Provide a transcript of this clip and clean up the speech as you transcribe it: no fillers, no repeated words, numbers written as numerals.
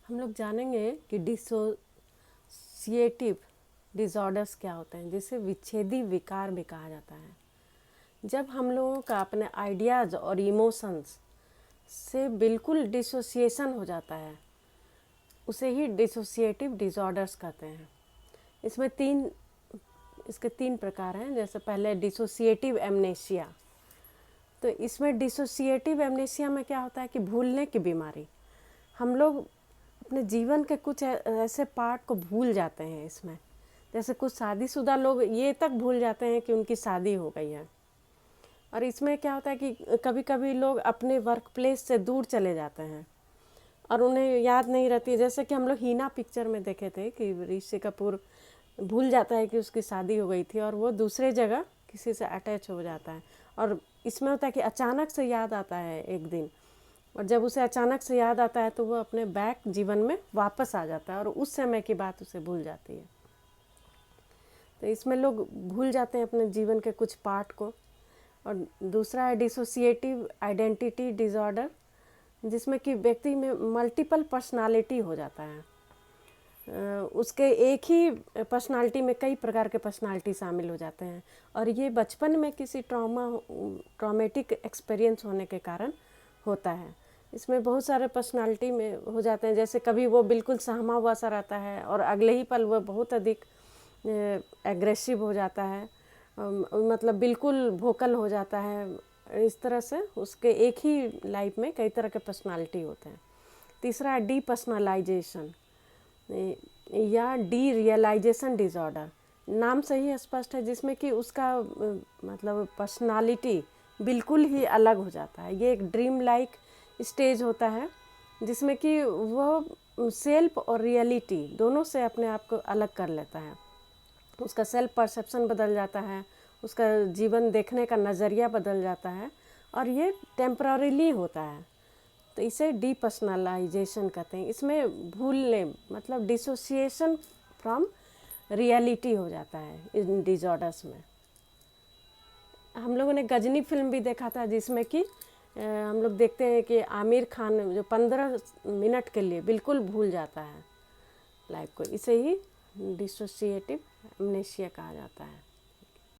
हम लोग जानेंगे कि डिसोसिएटिव डिसऑर्डर्स क्या होते हैं, जिसे विच्छेदी विकार भी कहा जाता है। जब हम लोगों का अपने आइडियाज़ और इमोशंस से बिल्कुल डिसोसिएशन हो जाता है, उसे ही डिसोसिएटिव डिसऑर्डर्स कहते हैं। इसके तीन प्रकार हैं। जैसे पहले डिसोसिएटिव एमनेशिया। तो इसमें डिसोसिएटिव एमनेशिया में क्या होता है कि भूलने की बीमारी। हम लोग अपने जीवन के कुछ ऐसे पार्ट को भूल जाते हैं इसमें। जैसे कुछ शादीशुदा लोग ये तक भूल जाते हैं कि उनकी शादी हो गई है। और इसमें क्या होता है कि कभी कभी लोग अपने वर्क प्लेस से दूर चले जाते हैं और उन्हें याद नहीं रहती है। जैसे कि हम लोग हीना पिक्चर में देखे थे कि ऋषि कपूर भूल जाता है कि उसकी शादी हो गई थी और वो दूसरे जगह किसी से अटैच हो जाता है। और इसमें होता है कि अचानक से याद आता है एक दिन, और जब उसे अचानक से याद आता है तो वो अपने बैक जीवन में वापस आ जाता है और उस समय की बात उसे भूल जाती है। तो इसमें लोग भूल जाते हैं अपने जीवन के कुछ पार्ट को। और दूसरा है डिसोसिएटिव आइडेंटिटी डिसऑर्डर, जिसमें कि व्यक्ति में मल्टीपल पर्सनालिटी हो जाता है। उसके एक ही पर्सनालिटी में कई प्रकार के पर्सनालिटी शामिल हो जाते हैं। और ये बचपन में किसी ट्रॉमेटिक एक्सपीरियंस होने के कारण होता है। इसमें बहुत सारे पर्सनालिटी में हो जाते हैं। जैसे कभी वो बिल्कुल सहमा हुआ सा रहता है और अगले ही पल वो बहुत अधिक एग्रेसिव हो जाता है, मतलब बिल्कुल वोकल हो जाता है। इस तरह से उसके एक ही लाइफ में कई तरह के पर्सनालिटी होते हैं। तीसरा है डीपर्सनलाइजेशन या डी रियलाइजेशन डिसऑर्डर। नाम से ही स्पष्ट है, जिसमें कि उसका मतलब पर्सनालिटी बिल्कुल ही अलग हो जाता है। ये एक ड्रीम लाइक स्टेज होता है जिसमें कि वह सेल्फ और रियलिटी दोनों से अपने आप को अलग कर लेता है। उसका सेल्फ परसेप्शन बदल जाता है, उसका जीवन देखने का नज़रिया बदल जाता है, और ये टेम्पररीली होता है। तो इसे डीपर्सनलाइजेशन कहते हैं। इसमें भूलने मतलब डिसोसिएशन फ्रॉम रियलिटी हो जाता है इन डिसऑर्डर्स में। हम लोगों ने गजनी फिल्म भी देखा था, जिसमें कि हम लोग देखते हैं कि आमिर खान जो 15 मिनट के लिए बिल्कुल भूल जाता है लाइफ को। इसे ही डिसोसिएटिव एमनेशिया कहा जाता है।